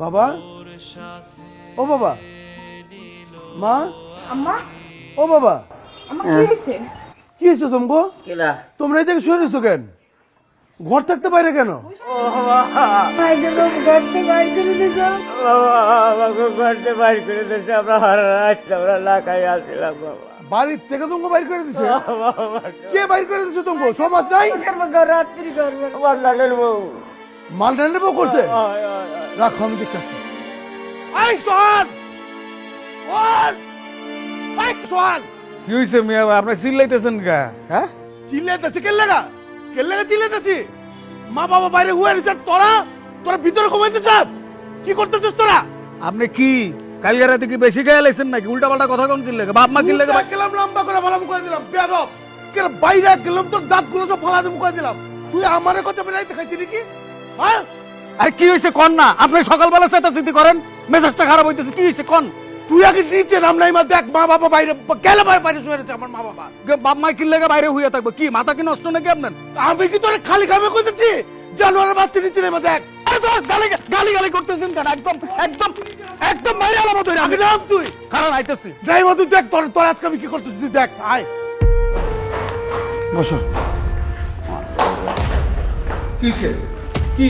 বাবা, ও বাবা, মা, আম্মা, ও বাবা, আম্মা কি হয়েছে? কি হয়েছে তোমাকে? তোমরা এই জায়গায় শুয়ে রয়েছো কেন? ঘর থাকতে বাইরে কেন? ভাইকে তো ঘরতে বাইর করে দিছ। আমাকে ঘরতে বাইর করে দিয়েছে। আমরা হারা রাত আমরা না খাই আসছিলাম বাবা। বাড়ির থেকে তোমাকে বাইর করে দিছে? কে বাইর করে দিছে তোমাকে? সমাজ নাই? রাত্রি করবে। আমার লালের বউ। মালটানের বউ করছে? রাখো, আমি দেখতেছি। এই সোহান! সোহান! এই সোহান! কি হয়েছে মিয়া? আপনি চিল্লাইতেছেন গা? হ্যাঁ, চিল্লাইতেছে কেন লাগা? কেন লাগা চিল্লাইতেছি? মা বাবা বাইরে হুয়ে রিচার, তোরা তোরা ভিতরে ঘুমাইতে চাস? কি করতেছিস তোরা? আপনি কি কালকে রাতে কি বেশি গায়ে লাইছেন নাকি? উল্টা পাল্টা কথা কোন কিনলে? বাপ মা কিনলে? গেলাম লম্বা করে ভালো মুখে দিলাম বেয়াদব। কেন বাইরে গেলাম তোর দাঁতগুলো সব ফালা দিয়ে মুখে দিলাম। তুই আমারে কথা বেলাই দেখাইছিস নাকি? হ্যাঁ? আরে কি হয়েছে কোন না? আপনি সকালবেলা চেতাচেতি করেন, মেজাজটা খারাপ হইতেছে। কি হয়েছে কোন? তুই আগে নিচে নাম নাই মা, দেখ মা বাবা বাইরে গেলে বাইরে শুয়ে রয়েছে আমার মা বাবা। বাপ মা কিনলে বাইরে হইয়া থাকবো কি? মাথা কি নষ্ট নাকি আপনার? আমি কি তোরে খালি খামে কইতেছি? জানোয়ারের বাচ্চা নিচে নেমে দেখ। গালি গালি করতেছেন কেন? একদম একদম একদম মারি আলাম ধরে আগে নাম তুই। কারণ আইতেছি। ড্রাইভার তুই দেখ তোর তোর আজকে আমি কি করতেছি তুই দেখ। আয় বসো। কি হয়েছে? কি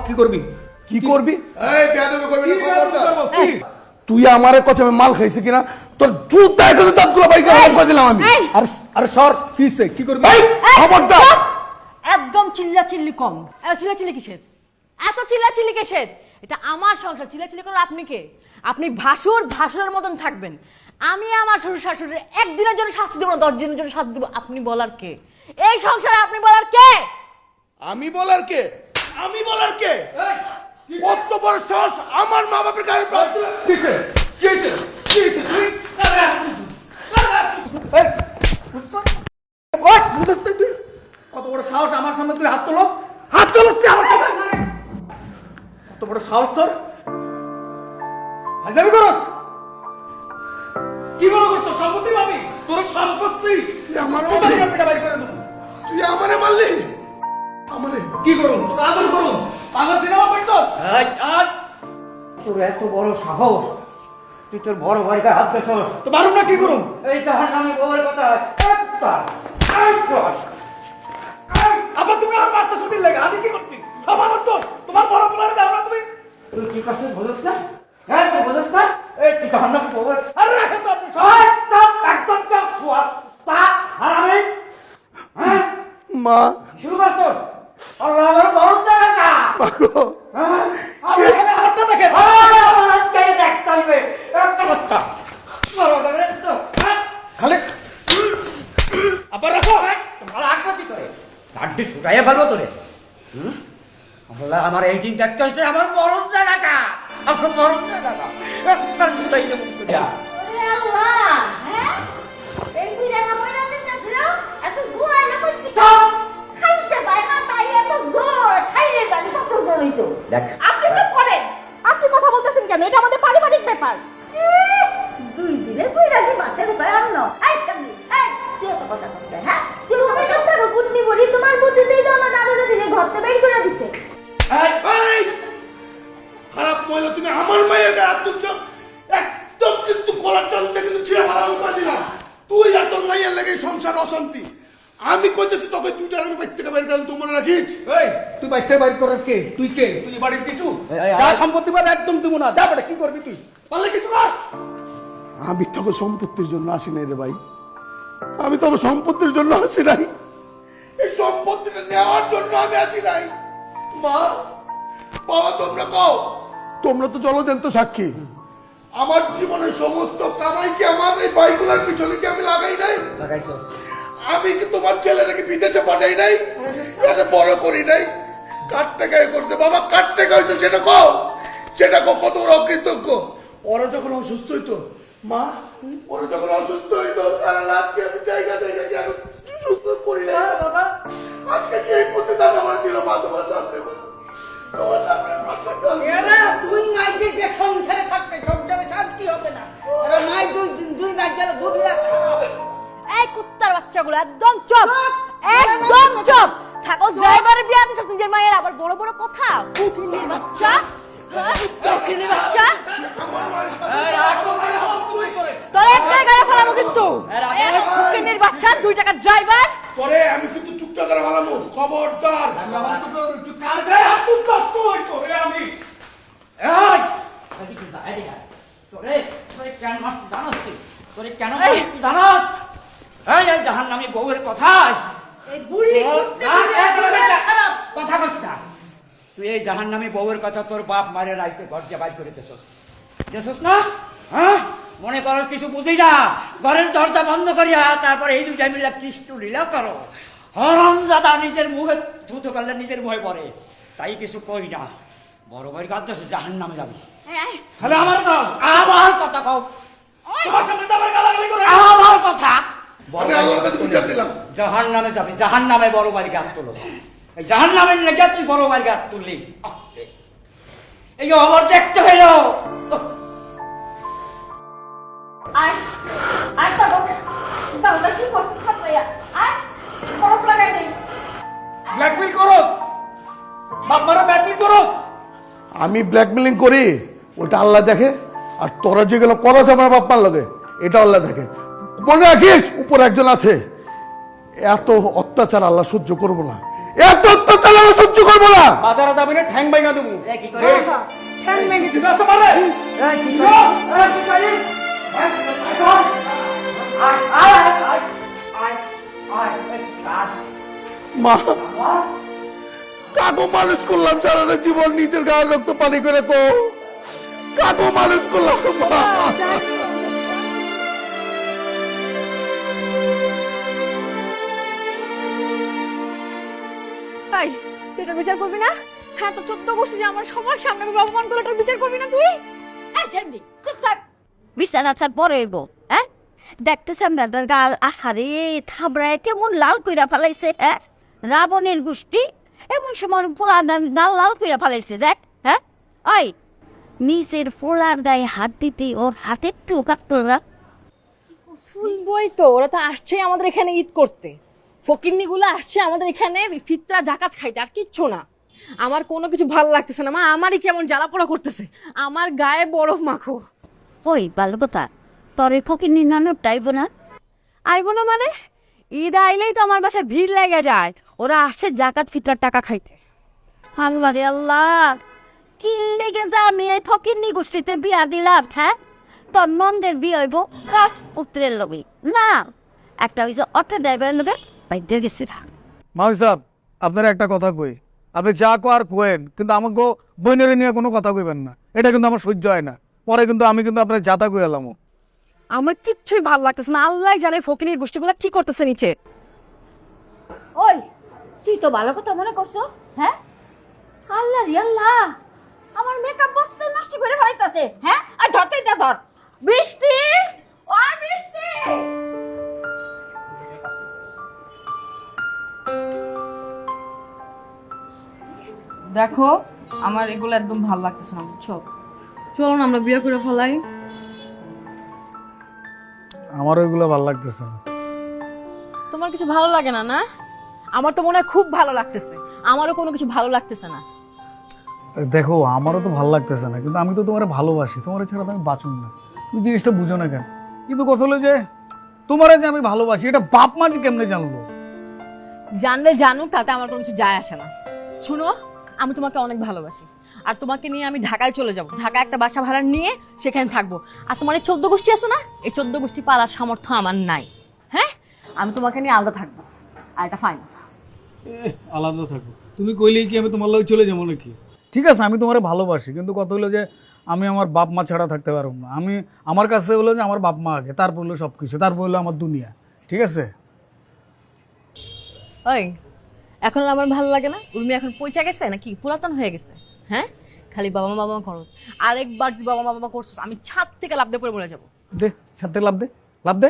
কি করবি? কি করবি? এই বেয়াদবি করবি না, খবরদার। কি? তুই আমারে কথা আমি মাল খাইছি কিনা তোর জুতায় করে দাঁতগুলো বাইকে হারাম করে দিলাম আমি। আরে আরে সর, কি হয়েছে? কি করবি? এই খবরদার। একদম চিল্লাচিল্লি কম। চিল্লাচিল্লি কিসের? এত চিল্লাচিল্লি কিসের? এটা আমার সংসার, চিল্লাচিল্লি করো আপনি কে? আপনি ভাসুরের মতন থাকবেন। আমি আমার শ্বশুর শাশুড়ির একদিনের জন্য শাস্তি দেবো না, 10 দিনের জন্য শাস্তি দেবো। আপনি বলার কে? এই সংসারে আপনি বলার কে? আমি বলার কে? আমি বলার কে? কত বড় সাহস আমার মা বাবার গায়ে হাত দিল। কি হয়েছে? কি হয়েছে? কি হয়েছে? তুই তুই কত বড় সাহস আমার সামনে তুই হাত তোলো? হাত তোলো তুই আমার সামনে? কত বড় সাহস তোর? হাজারি করস? কি বড় করছ? সম্পত্তি পাবি? তোর সম্পত্তি আমার কোথায় পিটা বাই করে দেবো। তুই আমারে মারলি? আমারে কি করুন? তোর আদর করুন? পাগল সিনেমা পাইছস? তোর এত বড় সাহস, তুই তোর বড় ভাইকে হাত দিছস। তো মারুম না কি করুন? এই তাহার নামে বউয়ের কথা আবার তুমি আমার মারতে শুনিল লাগে? আমি কি করছি? সব আমার তো। তোমার বড় বলারে দাও না তুমি। তুই কি করছিস বুঝছ না? হ্যাঁ তুই বুঝছ না? এই তুই তাহার নামে বউয়ের আরে রাখেন তো আপনি সব। একদম চাপ তা হারামি। হ্যাঁ মা শুরু করছস? আল্লাহ আমার বড় জায়গা না। পাগো হ্যাঁ আপনি এখানে আমারটা দেখেন। আজকে দেখতে হবে একটা বাচ্চা বড় জায়গা তো খালি আবার রাখো। তোমার আকৃতি করে লাড্ডু ছুটাইয়া ফেলবো তোরে। আল্লাহ আমার এই দিন দেখতে হচ্ছে আমার মরণ জায়গাটা, আমার মরণ জায়গাটা একটা ছুটাই দেবো যা। ওরে আল্লাহ, হ্যাঁ? এই বিড়ানা কইরা দিতেছিল, এত জোর আইলো কই কি? খাইতে পায় না, তাই এত জোর। খাইলে জানি কত জোর হইতো। দেখ আপনি চুপ করেন। আপনি কথা বলতেছেন কেন? এটা আমাদের পারিবারিক ব্যাপার। দুই দিলে কইরা দি মাথার উপরে আনল। এই সামনে, এই তুই এত কথা কইতে, হ্যাঁ? তুই ওকে কথা কুটনি বলি তোমার বুদ্ধিতেই তো আমার দাদুরে দিলে ঘরতে বের করে দিছে। এই খারাপ মহিলা, তুমি আমার মায়ের গায়ে হাত তুলছ। একদম কিন্তু কলার টান দিয়ে কিন্তু ছিঁড়ে ভালো করে দিলাম। তুই আর তোর মাইয়ের লেগে সংসার অশান্তি। আমি কইতেছি তোকে দুইটার আমি বাইর থেকে বের করলাম, তুই মনে রাখিস। এই তুই বাইতে বাইর করার কে? তুই কে? তুই বাড়ির কিছু যা সম্পত্তি পাবে একদম দিব না। যা বেটা, কি করবি তুই? পারলে কিছু কর। আমি তোকে সম্পত্তির জন্য আসি নাই রে ভাই, আমি তোকে সম্পত্তির জন্য আসি নাই। এই সম্পত্তিটা নেওয়ার জন্য আমি আসি নাই। মা বাবা তোমরা কও, তোমরা তো জলজন্ত সাক্ষী। আমার জীবনের সমস্ত কামাই কি আমার এই বাইগুলার পিছনে কি আমি লাগাই নাই? লাগাইছস আমি কি তোমার ছেলেটাকে বিদেশে পাঠাই নাই? এটা বড় করি নাই? কার টাকায় করছে বাবা? কার টাকা হয়েছে সেটা কও। সেটা কও, কত বড় অকৃতজ্ঞ। ওরা যখন অসুস্থ হইতো মা, ওরা যখন অসুস্থ হইতো তারা রাতকে আমি জায়গা জায়গা দিয়ে আমি সুস্থ করি নাই বাবা। আজকে কি এই প্রতিদান আমার দিল মা তোমার সামনে? তোমার সামনে প্রতিদান। এরা দুই মাইকে যে সংসারে থাকবে, সংসারে শান্তি হবে না। এরা মাই দুই মাই যারা দুনিয়া খারাপ। এই কুত্তার বাচ্চাগুলো একদম চুপ, একদম চুপ থাকো। ড্রাইভারের বিয়া দিছ নিজের মায়ের, আবার বড় বড় কথা। ফুটনির বাচ্চা। ফকিনি বাচ্চা আমার মাই তোর একটা গায়ে ফেলাবো কিন্তু ফকিনির বাচ্চা 2 টাকার ড্রাইভার পরে আমি কিন্তু চুপটা করে ভালামু খবরদার তুই কার গায়ে হাত তুলছস তুই? তোরে আমি এই এদিকে যা, এদিকে আয়। তোরে কেন মারছিস জানোস তুই? তোরে কেন মারছিস জানোস? এই জাহান্নামী বউয়ের কথায় এই বুড়ি করতে খারাপ। কথা কস না। তুই এই জাহান্নামী বউয়ের কথা তোর বাপ মারে রাইতে ঘর যে বাইর করে দেছস না? হ্যাঁ, মনে করো কিছু বুঝি না। ঘরের দরজা বন্ধ করিয়া তারপরে এই দুইটা মিলে কৃষ্ণ লীলা করো। হরমজাদা নিজের মুখে থুতো করলে নিজের মুখে পড়ে, তাই কিছু কই না। বড় ভাই গাছ জাহান্নামে যাবে। তাহলে আমার দাও। আমার কথা কও। তোমার সামনে তো আমার গালাগালি করে। আমার কথা। আমি আল্লাহর কাছে বিচার দিলাম জাহান্নামে যাবি, জাহান্নামে বড় বাড়ি গাছ তুলো। এই জাহান্নামের লেগে তুই বড় বাড়ি গাছ তুললি। এই খবর দেখতে হইল। আয় আয় তো দাদা কি করছিস খাপড়িয়া আয় বরফ লাগাই দেই ব্ল্যাকমেল করস, বাপ মারা ব্ল্যাকমেল করস। আমি ব্ল্যাকমেলিং করি ওটা আল্লাহ দেখে, আর তোরা যেগুলো করছ আমার বাপ মার লগে এটা আল্লাহ দেখে। মনে রাখিস উপরে একজন আছে, এত অত্যাচার আল্লাহ সহ্য করবো না, এত অত্যাচার আল্লাহ সহ্য করবো না। বাজারে যাবি না ঠ্যাং ভাঙা দেবো। এ কি করে? ঠ্যাং ভেঙে ঠিক আছে মারে। এই কি করে? এই কি করে? আয় আয় আয় আয় আয় এই কাজ। মা কাকু মানুষ করলাম সারাটা জীবন নিজের গায়ের রক্ত পানি করে কো কাকু মানুষ করলাম মা। ভাই তুই এটার বিচার করবি না? হ্যাঁ তো 14 গোষ্ঠী যে আমার সবার সামনে অপমান করলো, এটার বিচার করবি না তুই? এই সেমনি চুপ থাক বিছানা ছাড় পরে হইব হ্যাঁ দেখতে সামনাটার গাল আহারে থাবড়ায় কেমন লাল কইরা ফেলাইছে হ্যাঁ রাবণের গোষ্ঠী এমন সময় পোলার গাল লাল কইরা ফেলাইছে দেখ হ্যাঁ ওই নিজের পোলার গায়ে হাত দিতে ওর হাতের টু কাটতো না শুনবই তো, ওরা তো আসছেই আমাদের এখানে ঈদ করতে, ফকিন্নিগুলো আসছে আমাদের এখানে ফিতরা জাকাত খাইতে, আর কিচ্ছু না। আমার কোনো কিছু ভালো লাগতেছে না মা, আমারই কেমন জ্বালা পোড়া করতেছে, আমার গায়ে বরফ মাখো। ওই ভালো কথা তোর এই ফকির নির্ণয় টাইব না আইবো না মানে? ঈদ আইলেই তো আমার বাসায় ভিড় লেগে যায়, ওরা আসছে জাকাত ফিতরার টাকা খাইতে। আল্লাহ রে আল্লাহ কি লেগে যা আমি এই ফকির নি গোষ্ঠীতে বিয়া দিলাম হ্যাঁ তোর নন্দের বিয়ে হইব রাজপুত্রের লবি না একটা হইছে অটো ড্রাইভারের লগে বাইরে গেছি মাউস সাহেব আপনার একটা কথা কই, আপনি যা কো আর কোয়েন, কিন্তু আমাকে বইনের নিয়ে কোনো কথা কইবেন না, এটা কিন্তু আমার সহ্য হয় না। পরে কিন্তু আমি কিন্তু আপনার যাতা কই এলাম। আমার কিচ্ছুই ভালো লাগতেছে না, আল্লাহ জানে ফকিনির গোষ্ঠীগুলো কি করতেছে নিচে। ওই তুই তো ভালো কথা মনে করছো হ্যাঁ আল্লাহ রে আল্লাহ আমার মেকআপ বক্সটা নষ্ট করে ফেলাইতাছে হ্যাঁ আর ধরতে না ধর বৃষ্টি ও বৃষ্টি দেখো আমার এগুলো একদম ভালো লাগতেছে না, বুঝছো? চলো না আমরা বিয়ে করে ফেলাই। আমার ওইগুলো ভালো লাগতেছে না। তোমার কিছু ভালো লাগে না? না আমার তো মনে হয় খুব ভালো লাগতেছে, আমারও কোনো কিছু ভালো লাগতেছে না। দেখো আমারও তো ভালো লাগতেছে না, কিন্তু আমি তো তোমার ভালোবাসি, তোমার ছাড়া তো আমি বাঁচুন না। তুমি জিনিসটা বুঝো না কেন? কিন্তু কথা হলো যে তোমার যে আমি ভালোবাসি এটা বাপ মা যে কেমনে জানলো? জানলে জানুক, তাতে আমার কোনো কিছু যায় আসে না। শুনো, আমি তোমাকে অনেক ভালোবাসি, আর তোমাকে নিয়ে আমি ঢাকায় চলে যাব, ঢাকায় একটা বাসা ভাড়া নিয়ে সেখানে থাকবো। আর তোমার এই 14 গোষ্ঠী আছে না, এই 14 গোষ্ঠী পালার সামর্থ্য আমার নাই। হ্যাঁ, আমি তোমাকে নিয়ে আলাদা থাকবো, আর এটা ফাইন। আলাদা থাকো তুমি কইলেই কি আমি তোমার লগে চলে যাবো নাকি? ঠিক আছে আমি তোমার ভালোবাসি, কিন্তু কথা হলো যে আমি আমার বাপ মা ছাড়া থাকতে পারবো না। আমি আমার কাছে হলো যে আমার বাপ মা আগে, তারপর হলো সব কিছু, তারপর হলো আমার দুনিয়া। ঠিক আছে? ওই এখন আর আমার ভালো লাগে না, উর্মি এখন পয়সা গেছে নাকি পুরাতন হয়ে গেছে? হ্যাঁ, খালি বাবা মা করস, আরেকবার যদি বাবা মা করছিস আমি ছাদ থেকে লাফ দিয়ে পড়ে মরে যাবো। দে ছাড়তে লাভ দে, লাভ দে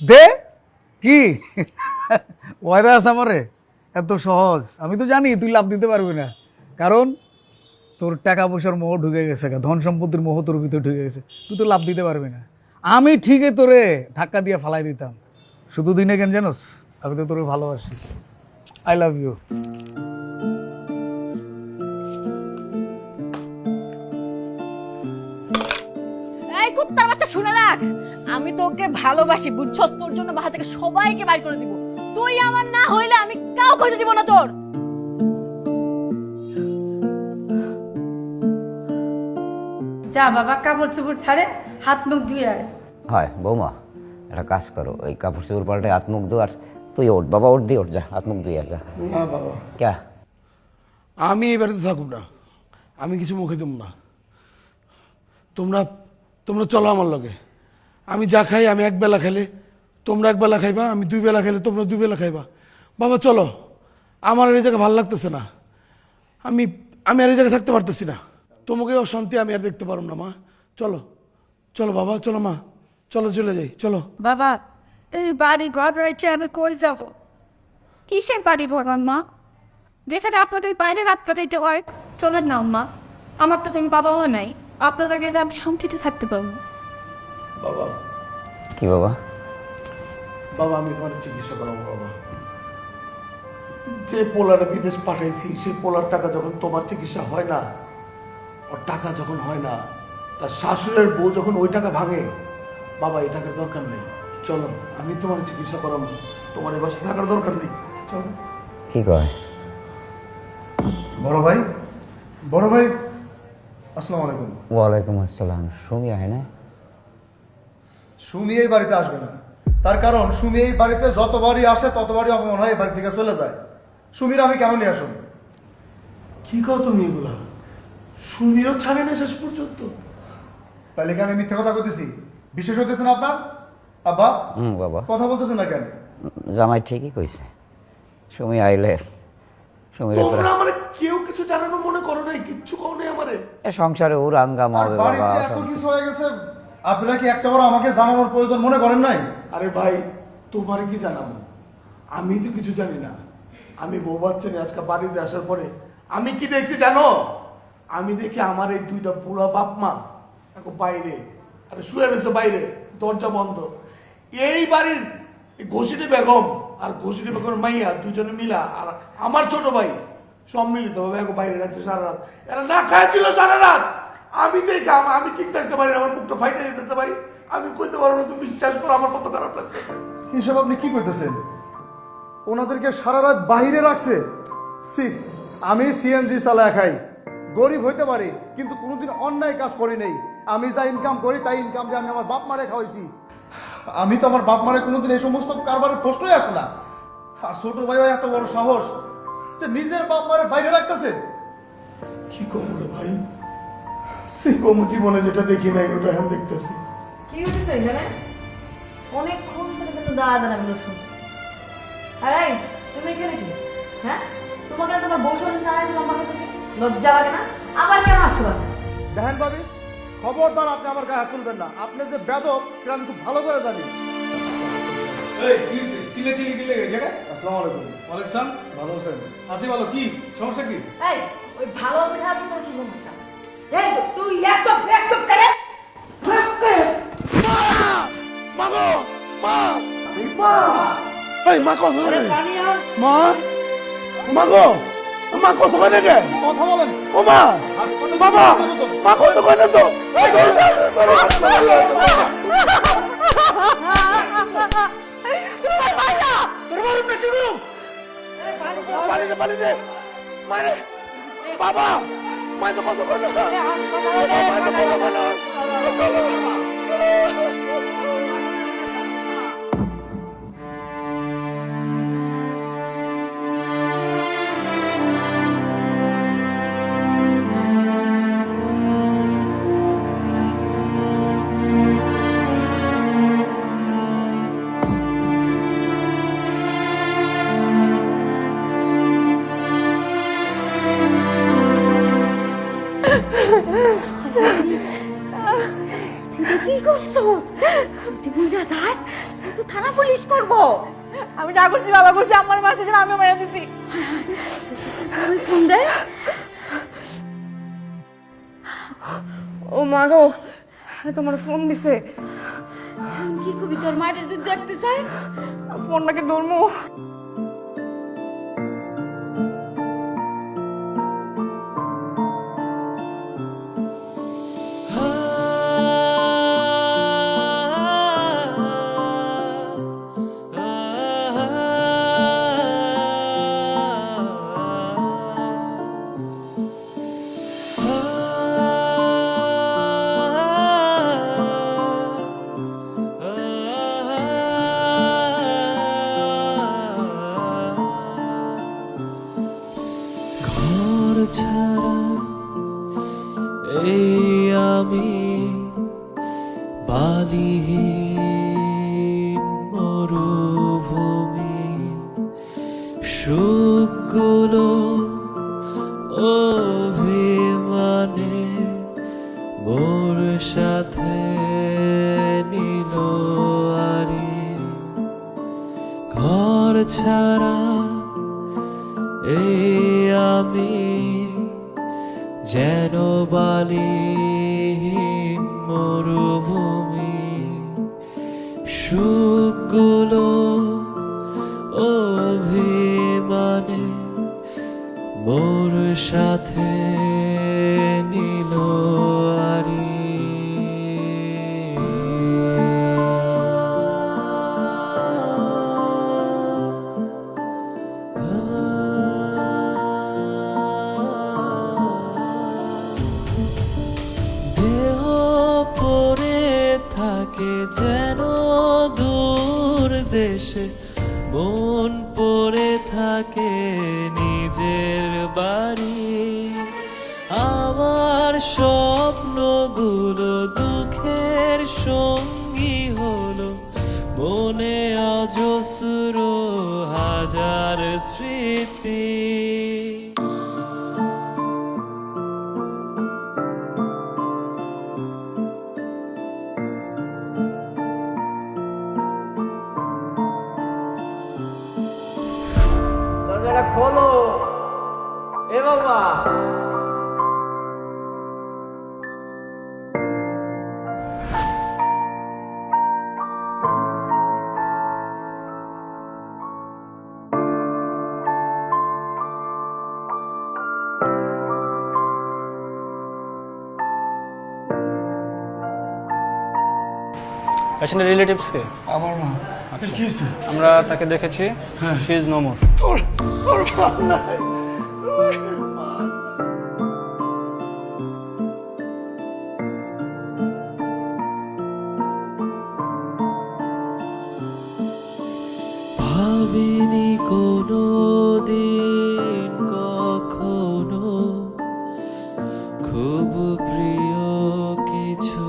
দে। কি ওয়াদা আছে আমারে? এত সহজ? আমি তো জানি তুই লাভ দিতে পারবি না, কারণ তোর টাকা পয়সার মোহ ঢুকে গেছে, ধন সম্পত্তির মোহ তোর ভিতরে ঢুকে গেছে, তুই তো লাভ দিতে পারবি না। আমি ঠিকই তোরে ধাক্কা দিয়ে ফালাই দিতাম, শুধু দিনে কেন জানোস? আমি তো তোরে ভালোবাসি। I love you. কুত্তার বাচ্চা শুনে রাখ, আমি তোকে ভালোবাসি বুঝছস, তোর জন্য বাসা থেকে সবাইকে বাইর করে দিব, তুই আমার না হইলে আমি কাউকে হইতে দিব না তোর। যা বাবা, কাপড় চোপড় ছাড়ে হাত মুখ ধুয়ে আয়। হয় বৌমা, একটা কাজ করো, ওই কাপড় চোপড় পাল্টে হাত মুখ ধো, আর তুই ওঠ বাবা, ওঠ দিয়ে ওঠ, যা হাত মুখ ধুয়ে যা। না বাবা, ক্যা? আমি এই বাড়িতে থাকুব না, আমি কিছু মুখে দেব না। তোমরা তোমরা চলো আমার লগে। আমি যা খাই, আমি এক বেলা খেলে তোমরা এক বেলা খাইবা, আমি দুই বেলা খেলে তোমরা দুই বেলা খাইবা। বাবা চলো, আমার আর এই জায়গায় ভালো লাগতেছে না, আমি আমি আর এই জায়গায় থাকতে পারতেছি না। তোমাকে অশান্তি আমি আর দেখতে পারব না মা। চলো চলো বাবা, চলো মা, চলো চলে যাই, চলো। বাবা, এই বাড়ি ঘর রেখে আমি কই যাবো? কিসের বাড়ি ঘর মা? যেখানে আপনাদের বাইরে রাত কাটাইতে হয়, চলেন না মা। আমার তো তুমি বাবাও নাই, আপনাদের কাছে আমি শান্তিতে থাকতে পারবো। বাবা, কি বাবা? বাবা আমি তোমার চিকিৎসা করাবো বাবা। যে পোলারে বিদেশ পাঠাইছি, সেই পোলার টাকা যখন তোমার চিকিৎসা হয় না, ওর টাকা যখন হয় না, তার শাশুড়ের বউ যখন ওই টাকা ভাঙে, বাবা এই টাকার দরকার নেই, চলো আমি তোমার চিকিৎসা করাবো, তোমার এবার থাকার দরকার নেই, চলো। কি কয়? বড় ভাই, বড় ভাই, আসসালামু আলাইকুম। ওয়ালাইকুম আসসালাম। সুমি আয় না? সুমি এই বাড়িতে আসবে না, তার কারণ সুমি এই বাড়িতে যতবারই আসে ততবারই অপমান হয়, এই বাড়ি থেকে চলে যায়। সুমির আমি কেন নিয়ে আসুন? কি কও তুমি এগুলা? সুমিরও ছাড়ে না শেষ পর্যন্ত? তাহলে কি আমি মিথ্যা কথা কইতেছি? বিশেষ হইতেছে না আপনার আব্বা? বাবা, কথা বলতেছেন না কেন? জামাই ঠিকই কইছে, সুমি আইলে সুমির তোমরা আমারে কেউ কিছু জানানো মনে করো নাই, কিচ্ছু কও নাই আমারে। সংসারে ওর আঙ্গাম আর হবে বাড়িতে বাবা। এত কিছু হয়ে গেছে, আপনারা কি একটা বার আমাকে জানানোর প্রয়োজন মনে করেন নাই? আরে ভাই, তোমার কি জানাবো? আমি তো কিছু জানি না। আমি বউ বাচ্চা নিয়ে আজকে বাড়িতে আসার পরে আমি কি দেখছি জানো? আমি দেখি আমার এই দুইটা বুড়া বাপ মা এখন বাইরে, আরে শুয়ে রয়েছে বাইরে, দরজা বন্ধ। এই বাড়ির ঘষিটি বেগম আর ঘষিটি বেগম মাইয়া দুজনে মিলা আর আমার ছোট ভাই সম্মিলিত ভাবে এখন বাইরে রাখছে সারা রাত। এরা না খাইছিল সারা রাত। আমি দেখি আমি ঠিক থাকতে পারি না, আমার বুকটা ফাইটে যেতেছে ভাই। আমি কইতে পারবো না, তুমি বিশ্বাস করো, আমার কত খারাপ লাগতেছে। এসব আপনি কি করতেছেন? ওনাদেরকে সারা রাত বাহিরে রাখছে। সি, আমি সিএনজি চালায় খাই, গরিব হইতে পারি কিন্তু কোনোদিন অন্যায় কাজ করি নাই। আমি যা ইনকাম করি তাই ইনকাম দিয়ে আমি আমার বাপ মারে খাওয়াইছি। আমি তো আমার বাপ মারে কোনোদিন এই সমস্ত কারবারের প্রশ্নই আসে না। আর ছোট ভাইও এত বড় সাহস যে নিজের বাপ মারে বাইরে রাখতেছে। কি কম রে ভাই, সে কম জীবনে যেটা দেখি নাই ওটা এখন দেখতেছি। কি হয়েছে এখানে? অনেকক্ষণ ধরে কিন্তু দাঁড়া আমি শুনছি। আরে তুমি এখানে কি? হ্যাঁ, তোমাকে তোমার বউ সঙ্গে দাঁড়ায় দিলাম বাসা থেকে, লজ্জা লাগে না? আবার কেন আসছো বাসায়? দেখেন ভাবি, খবরদার আপনি আমার গায়ে হাত তুলবেন না। আপনি যে বেদব সেটা আমি খুব ভালো করে জানি। এই কি চিলে চিলি কি লেগে জায়গা? আসসালামু আলাইকুম। ওয়ালাইকুম সালাম। ভালো আছেন? আসি ভালো, কি সমস্যা কি? এই ওই ভালো আছে খারাপ তোর কি সমস্যা? এই তুই এত ব্যাকআপ করে মাগো, মা, মা, এই মা কত করে? মা, মাগো, মা কত করে গে? কথা বলেন। ও মা, বাবা, মা কত করে তো? এই ধরো, হাসপাতালে আছে মা। পানি দে, মারে, বাবা, মা তো কত করে? মা তো বলো না, চলো। কি করছো? তুই বুঝা যায় তো থানা পুলিশ করবো। আমি যা করছি বাবা করছি, আমার মারতে যেন আমিও মেরে দিছি। ফোন দে। ও মা গো, তোমার ফোন দিছে। কি কবি তোর মায়ের যদি দেখতে চাই? ফোনটাকে ধরবো? আমি বালিহীন মরুভূমি, সুখগুলো অভিমানে মোর সাথে নিল আরি, ঘর ছাড়া এই আমি যেন বালিহীন মরুভূমি, সুখগুলো অভিমানে মোর সাথে নিল আরি। দেহ পড়ে থাকে যেন দূর দেশে, মন পড়ে থাকে নিজের বাড়ি, আমার স্বপ্নগুলো দুঃখের সঙ্গী হলো, মনে অজস্র হাজার স্মৃতি। দরজাটা খোলো এ বাবা। পেশেন্টের রিলেটিভস কে? আমার মা। কি হয়েছে? আমরা তাকে দেখেছি, শি ইজ নো মোর। ওর মা নাই। ভাবিনি কোনো দিন কখনো খুব প্রিয় কিছু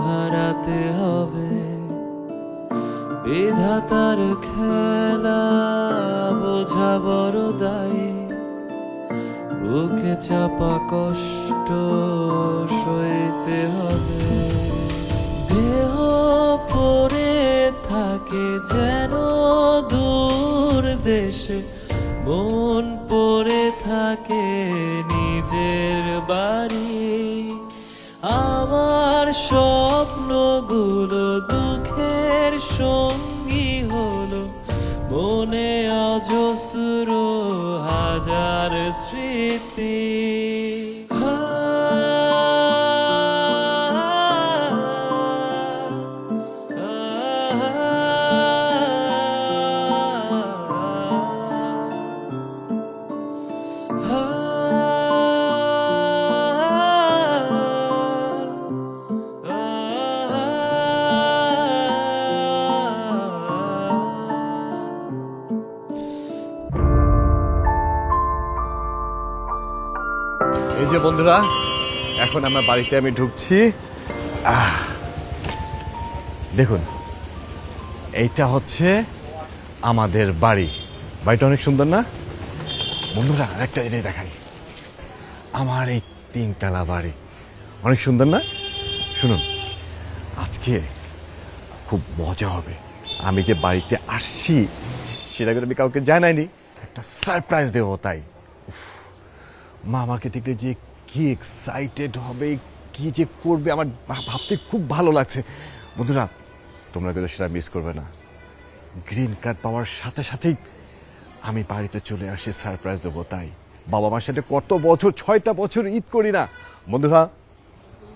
হারাতে হবে, বিধাতার খেলা বোঝা বড় দায়, বুকে চাপা কষ্ট সইতে হবে। দেহ পড়ে থাকে যেন দূর দেশে, মন পড়ে থাকে নিজের বাড়ি, আমার স্বপ্নগুলো দুঃখের সঙ্গী হলো, মনে অজস্র হাজার স্মৃতি। এই যে বন্ধুরা, এখন আমার বাড়িতে আমি ঢুকছি। দেখুন, এইটা হচ্ছে আমাদের বাড়ি। বাড়িটা অনেক সুন্দর না বন্ধুরা? আরেকটা জিনিস দেখাই, আমার এই 3 তলা বাড়ি অনেক সুন্দর না? শুনুন, আজকে খুব মজা হবে। আমি যে বাড়িতে আসছি সেটা করে আমি কাউকে জানাইনি, একটা সারপ্রাইজ দেবো। তাই মা আমাকে দেখলে যে কি এক্সাইটেড হবে, কি যে করবে, আমার ভাবতে খুব ভালো লাগছে। বন্ধুরা, তোমরা কিন্তু সেটা মিস করবে না। গ্রিন কার্ড পাওয়ার সাথে সাথেই আমি বাড়িতে চলে আসি সারপ্রাইজ দেবো। তাই বাবা মার সাথে কত বছর, 6টা বছর ঈদ করি না। বন্ধুরা,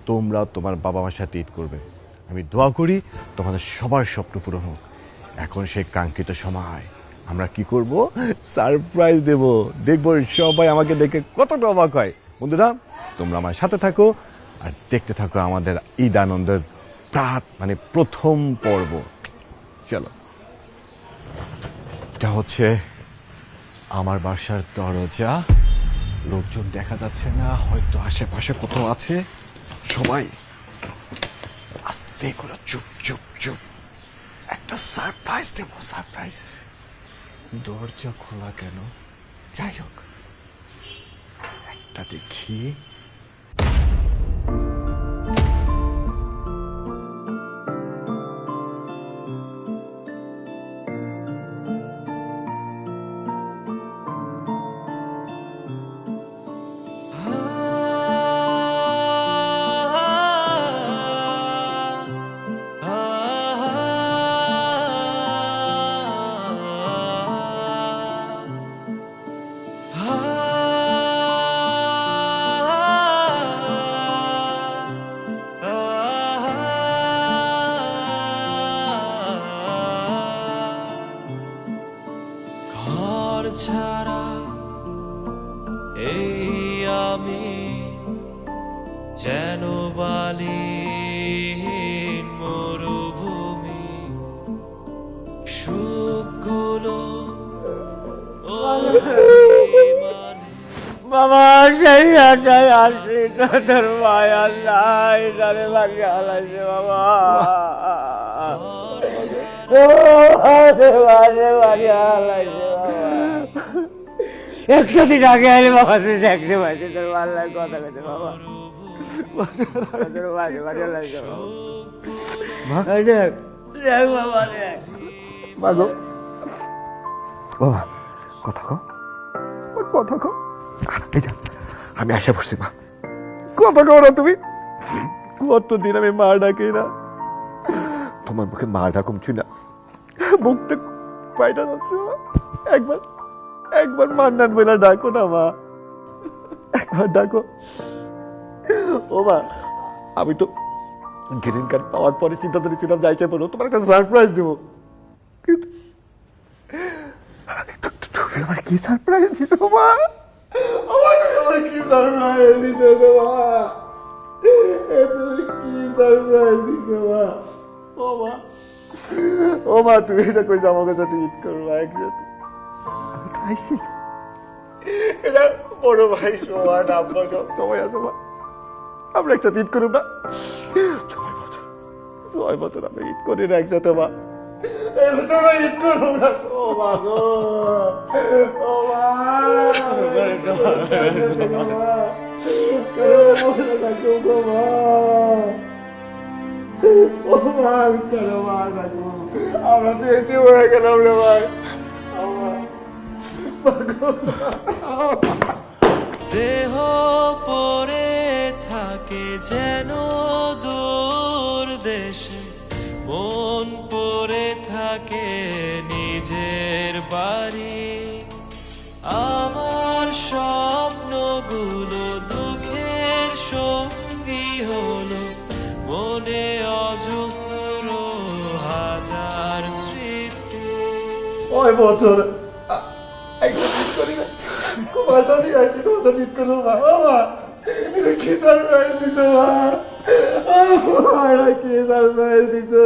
তোমরা তোমার বাবা মার সাথে ঈদ করবে। আমি দোয়া করি তোমাদের সবার স্বপ্ন পূরণ হোক। এখন সেই কাঙ্ক্ষিত সময় আমরা কি করব? সারপ্রাইজ দেব। দেখবো সবাই আমাকে দেখে কতটা অবাক হয়। বন্ধুরা, তোমরা আমার সাথে থাকো আর দেখতে থাকো আমাদের ঈদ আনন্দের প্রথম পর্ব। চলো, এটা হচ্ছে আমার বাসার দরজা। লোকজন দেখা যাচ্ছে না, হয়তো আশেপাশে কোথাও আছে। সবাই আস্তে করে চুপ চুপ চুপ, একটা সারপ্রাইজ দেব, সারপ্রাইজ। দরজা খোলা কেন? যাই হোক, একটা দেখি। ঘর ছাড়া এই আমি যেন বালিহীন মরুভূমি, সুখগুলো ও মানে বাবা সেই আশায় আসলি তো তোর মায়া নাই, তারে বাড়ি হালাইছে বাবা। বাড়ি হালাইছে বাবা। একটা দিন আগে আলে বাবা তুই দেখতে পাইছি তোর মাল্লার কথা কথা বাবা। তোর বাড়ি বাড়ি হালাইছে বাবা। দেখ দেখ বাবা দেখ। মাগো বাবা, কথা কও, কথা কও। এই যা, আমি আশা করছি মা, কথা কও না তুমি। কতদিন আমি মা ডাকি না, তোমার মুখে মা ডাকুম ছুই না, মুখতে পাইটা যাচ্ছে মা। একবার একবার মান্নান বলে ডাকো না মা, একবার ডাকো। ও মা, আমি তো গ্রিন কার্ড পাওয়ার পরে চিন্তা করেছিলাম যাইতে পারো তোমার কাছে সারপ্রাইজ দেবো, কিন্তু তুমি আমার কি সারপ্রাইজ দিছো মা? আমার কি সারপ্রাইজ দিছো মা? তুমি কি সারপ্রাইজ দিছো মা? ও মা, ও মা, তুমি এটা কই আমাকে সাথে ঈদ করবো একসাথে? আমি তো আইসি, এটা বড় ভাই সোহান আব্বা সব সবাই আছে মা, আমরা একটা ঈদ করব না? 6 বছর আমরা ঈদ করি না একসাথে মা, তোমরা ঈদ করবো না? ও মা গো, ও মা, আমরা তো এটি হয়ে গেলাম রে ভাই। দেহ পড়ে থাকে যেন দূর দেশে, মন পড়ে থাকে নিজের বাড়ি। আমার স্বপ্নগুলো দুঃখের সঙ্গী হলো, মনে অজস্র হাজার স্মৃতি। ওই বছর একটা ঈদ করি না, খুব আশা নিয়ে আসছি তোমার সাথে ঈদ করবো মা। ও মা, এটা কি সারপ্রাইজ দিছো মা? কি সারপ্রাইজ দিছো?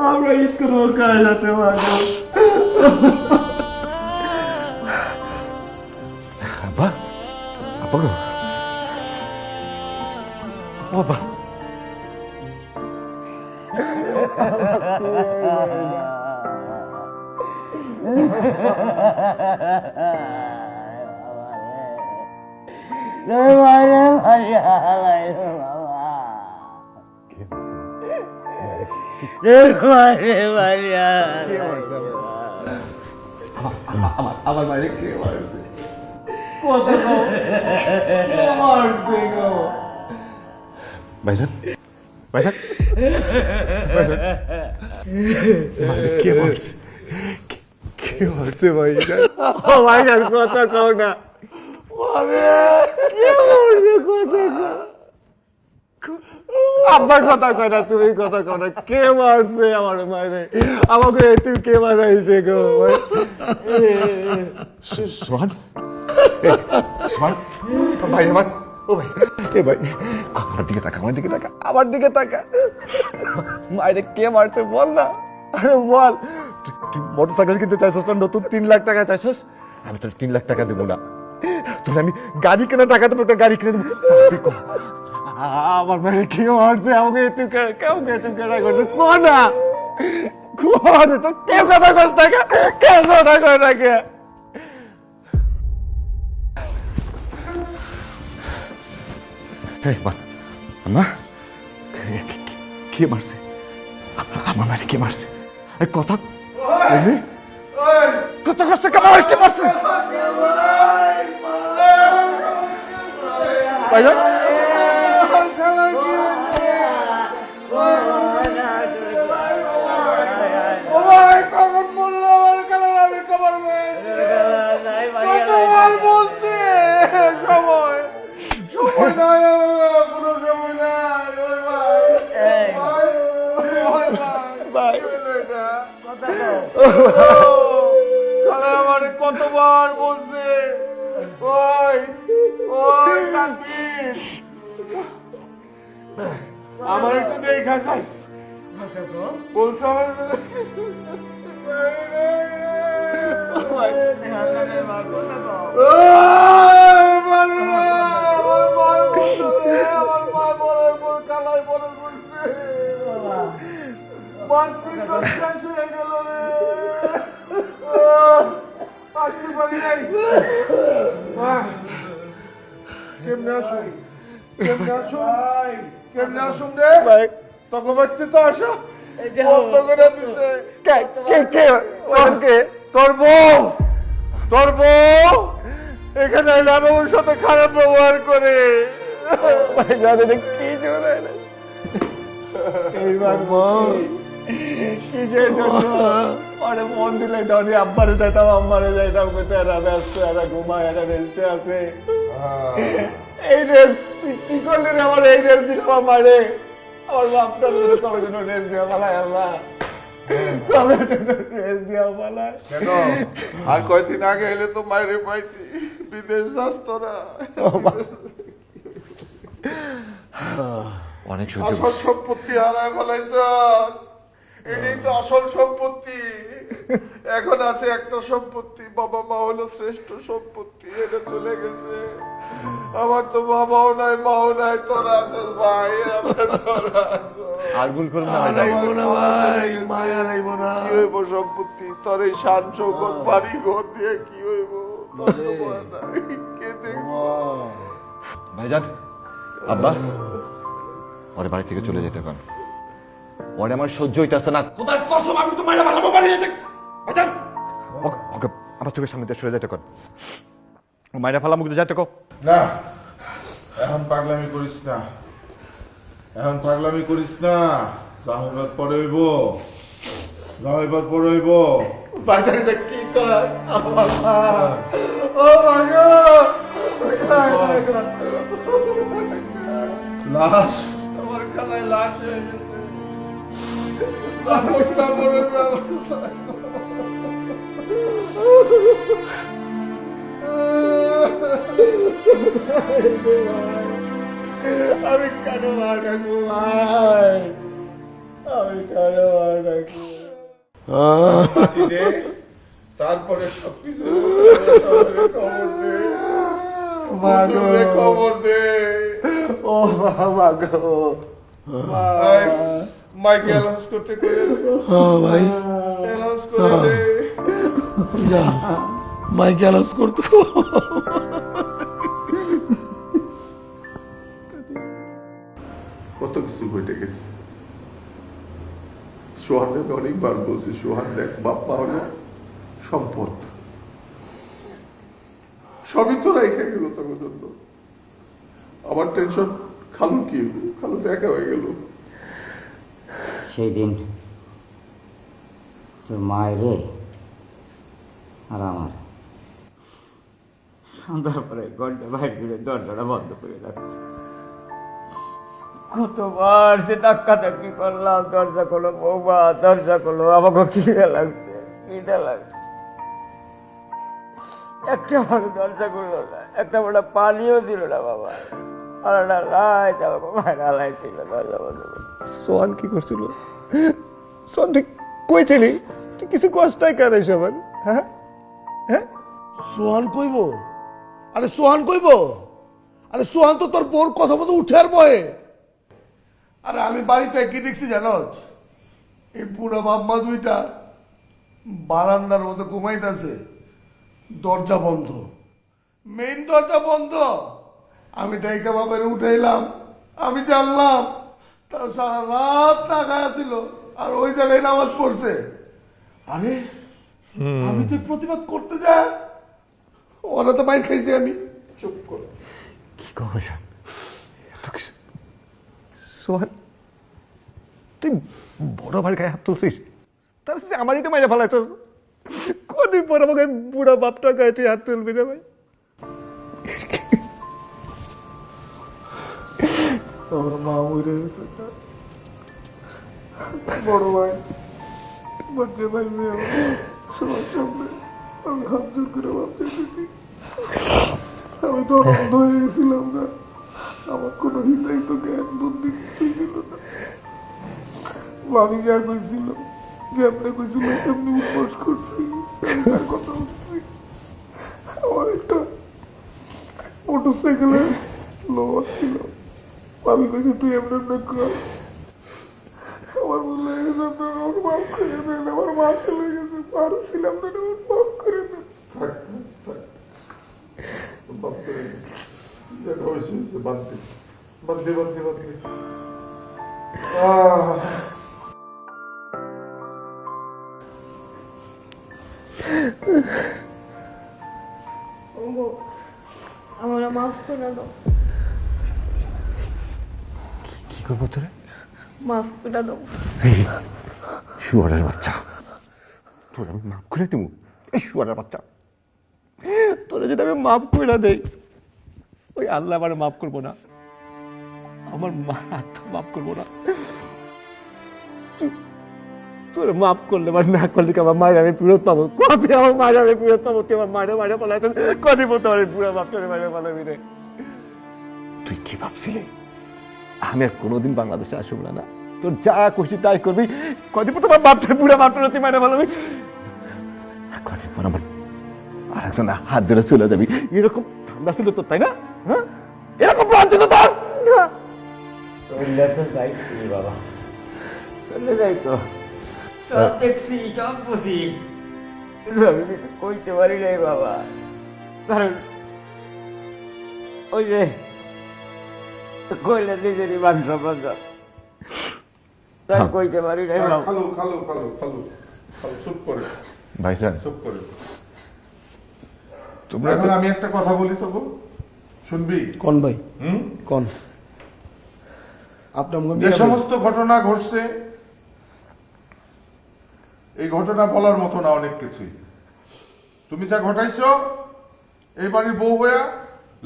আমরা ঈদ করবো কার সাথে মা গো? আব্বা, আব্বা গো, ও আব্বা, আমার মায়ের কে মারছে? কত কে মারছে গো? ভাইজান, ভাইজান, মায়ের কে মারছে? কে মারছে ভাইজান? ও ভাইজান, কথা কও না। কে মারছে? কথা কও। আব্বার কথা কয় না, তুমি কথা কও না। কে মারছে আমার মায়েরে? আমাকে তুমি কে মারাইছে গো? সোহান, সোহান ভাই আমার, ও ভাই, এ ভাই আমার দিকে তাকা, আমার দিকে তাকা, আমার দিকে তাকা। মায়েরে কে মারছে বল না, আরে বল। তুই মোটরসাইকেল কিনতে চাইছিস না, নতুন 3 লাখ টাকা চাইছিস? আমি তোর 3 লাখ টাকা দেবো না, তোর আমি গাড়ি কেনার টাকা দেবো, একটা গাড়ি কিনে দেবো। আমার মেয়ে কি মারছে আমাকে তুই কাউকে তুই কেনা করছে কোনা কোনা তো কেউ কথা করছে না কেউ কথা করে না কে আম্মা কে মারছে আমার মেয়ে কে মারছে কথা কথা করছে কেমন কে মারছে ভাইজান কতবার বলছে ওই ওই তাকবীর আমার একটু দেখা চাইছ বলছে আমার আসতে পারি নাই কেমনে আসুন কেমনে আসুন কেমনে আসুন রে ভাই তখন বাড়তে তো আসো বন্ধ করে দিছে কে কে কে কে তোর বউ এখানে এলাম ওর সাথে খারাপ ব্যবহার করে ভাই জানে না কি জোরে এইবার কিসের জন্য আরে মন দিলে ধরে আব্বারে যাইতাম আম্মারে যাইতাম কোথায় এরা ব্যস্ত এরা ঘুমায় এরা রেস্টে আছে এই রেস্ট তুই কি করলি রে আমার এই রেস্ট দিলাম আমারে আমার বাপটার জন্য কবে যেন রেস্ট দেওয়া পালায় আল্লাহ কবে যেন রেস্ট দেওয়া পালায় কেন আর কয়দিন আগে এলে তো মায়েরে পাইতি বিদেশ যাস তোরা অনেক সহ্য আসল সম্পত্তি হারায় ফেলাইছস এটাই তো আসল সম্পত্তি এখন আছে একটা সম্পত্তি বাবা মা হলো শ্রেষ্ঠ সম্পত্তি এটা চলে গেছে আমার তো বাবাও নাই মাও নাই তোরা আছিস ভাই আমার তোরা আছো আর ভুল করব না হারাইবো না ভাই মায়া হারাইবো না কি হইব সম্পত্তি তোর এই শান শৌকত বাড়ি ঘর দিয়ে কি হইব তোর তো বড় নাই কে দেখবো ভাইজান আব্বা ওরে বাড়ি থেকে চলে যেতে কন ওরে আমার সহ্য হইতাছে না খোদার কসম আমি তো মায়া ভালো বাড়ি যেতে ভাইজান ওকে আমার চোখের সামনে দিয়ে সরে যেতে কন ও মাইরা ফালা মুখ যাইতে কো না এখন পাগলামি করিস না এখন পাগলামি করিস না জামাইবার পরে হইব জামাইবার পরে হইব বাজারে কি কর আমার মা ও মা গো লাশ আমার খালায় লাশ হয়ে গেছে তারপর কাপড়ের ব্যবস্থা আমি কেন মার রাখবো ভাই আমি কেন মার রাখবো তারপরে সবকিছু খবর দে ও বাবা গো মাইকে অ্যানাউন্স করতে করে ভাই অ্যানাউন্স করে দে যা মাইকে অ্যানাউন্স করতে কত কিছু ঘটে গেছে সোহানকে অনেকবার বলছি সোহান দেখ বাপ্পা হলো সম্পদ সবই তো রেখে গেল তখন জন্য আমার টেনশন খালু কি খালু তো একা হয়ে গেল সেই দিন তোর মায়ের রে আর আমার সন্ধ্যার পরে ঘন্টা বাইর করে দরজাটা বন্ধ করে রাখছে কতবার সে ধাক্কি করলাম দরজা খোলো বৌমা দরজা খোলো আমাকে খিদে লাগছে খিদে লাগছে একটা বড় দরজা করলো না একটা বড় পানিও দিল না বাবা আর না রাত আমাকে মায়ের আলাই ছিল দরজা বন্ধ করে সোহান কি করছিল সোহান তুই কই ছিলি তুই কিছু কষ্টই করে সবার হ্যাঁ হ্যাঁ সোহান কইব আরে সোহান কইব আরে সোহান তো তোর বোর কথা মতো উঠার বয়ে। আরে আমি বাড়িতে কি দেখছি জানোস, এই বুড়া বাম্মা দুইটা বারান্দার মধ্যে ঘুমাইতেছে, দরজা বন্ধ, মেইন দরজা বন্ধ। আমি ডাইকা বাবার উঠাইলাম, আমি জানলাম তার সারা রাত তাকায় ছিল আর ওই জায়গায় নামাজ পড়ছে। আরে আমি তো প্রতিবাদ করতে যা, ওরা তো মাইর খাইছি আমি। চুপ করে কি কবে এত কিছু? সোহান, তুই বড় ভাই গায়ে হাত তুলছিস, তার সাথে আমারই তো মাইরে ফেলাইছ। কদিন পর আমাকে বুড়া বাপটা গায়ে তুই হাত তুলবি না ভাই? আমার মা মরে গেছে, বড় ভাই বাচ্চা ভাই মেয়ে সবার সামনে আমি হাত জোর করে বাপ চেয়েছি। আমি তো অন্ধ হয়ে গেছিলাম না, আমার কোনো হিতাই তো জ্ঞান বুদ্ধি কিছুই ছিল না। ভাবি যা কইছিল, যেমনি কইছিল তেমনি উৎপাস করছি, আমি তার কথা বলছি। আমার একটা মোটরসাইকেলে লোক ছিল, ভাবি কইছে তুই এমনি এমনি কর। আমার বললে আমার মাফ করে দেন, আমার মা চলে গেছে, পারো ছিলাম না, আমার মাফ করে দেন। বাদ করে যেটা হয়েছে বাদ দে, বাদ দে, বাদ দে, বাদ দে। আমার মাফ করে দাও, কি করবো তোরে? মাফ করে দাও। শুয়ারের বাচ্চা, তোর আমি মাফ করে দেবো? এই শুয়ারের বাচ্চা, তোরা যদি আমি মাফ করে দেই, ওই আল্লাহ আমার মাফ করবো না, আমার মা আত্মা মাফ করবো না। তোর মাফ করলে বা না করলে কি আমার মায়ের আমি ফেরত পাবো? কবে আমার মায়ের আমি ফেরত পাবো? তুই আমার মায়ের মায়ের পালাইছ, কদিন বলতে পারি বুড়া বাপ তোর মায়ের পালাবি রে? তুই কি ভাবছিলি আমি আর কোনোদিন বাংলাদেশে আসবো না? তোর যা খুশি তাই করবি, কদিন পর তোমার বাপ বুড়া বাপ তোর মায়ের পালাবি, কদিন পর আমার আরেকজন হাত ধরে চলে যাবি। এরকম ঠান্ডা ছিল তোর, তাই না? হ্যাঁ, এরকম প্ল্যান ছিল তোর? চলে তো যাই বাবা, চলে যাই তো, সব দেখছি, সব বুঝি, কিন্তু আমি কিছু কইতে পারি নাই বাবা, কারণ ওই যে কইলে নিজেরই মান সম্মান তাই কইতে পারি নাই বাবা। খালু খালু খালু খালু খালু চুপ করে, ভাইজান চুপ করে। তোমরা এখন আমি একটা কথা বলি তো, শুনবি? কোন ভাই? হুম, কোন? আপনার যে সমস্ত ঘটনা ঘটছে, এই ঘটনা বলার মতো না, অনেক কিছুই। তুমি যা ঘটাইছ এই বাড়ির বউ হইয়া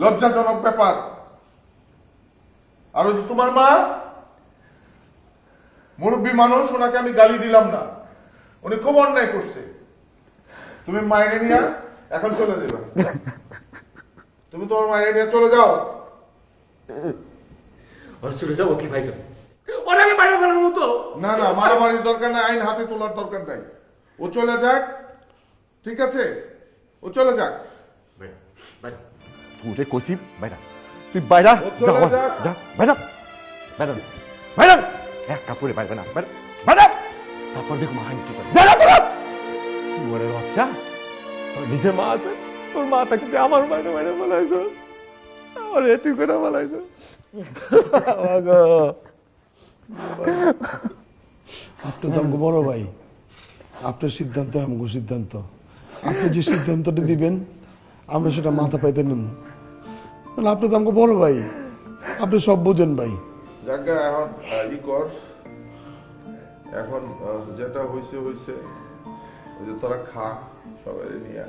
লজ্জাজনক ব্যাপার। আর ওই যে তোমার মা মুরব্বী মানুষ, ওনাকে আমি গালি দিলাম না, উনি খুব অন্যায় করছে। তুমি মায়ের নিয়ে এখন চলে যাবে, তুমি তোমার মায়ের নিয়ে চলে যাও। চলে যাবো কি ভাই? ওরা আমি বাইরে ফেলার মতো না না, মারামারির দরকার নাই, আইন হাতে তোলার দরকার নাই। ও চলে যাক, ঠিক আছে? ও চলে যাক। তুই কইছি বাইরা, তুই বাইরা ও চলে যা, যাক। যা বাইরা, বাইরা, বাইরা, এক কাপড়ে বাইরে না, বাইরা, বাইরা। তারপর দেখো মা কি করে। বাইরা, বাইরা। শুয়ারের বাচ্চা, তোর নিজের মা আছে, তোর মা তাকে যে আমার বাইরে বাইরে বলাইছ, আমার তুই করে বলাইছ। আপনি তো আমাকে বড় ভাই, আপনার সিদ্ধান্ত আমাকে সিদ্ধান্ত। আপনি যে সিদ্ধান্তটা দিবেন আমরা সেটা মাথা পাইতে নেব। আপনি তো আমাকে বড় ভাই, আপনি সব বোঝেন ভাই। জায়গা এখন ই কর, এখন যেটা হয়েছে হয়েছে, ওই যে তোরা খা সবাই নিয়ে।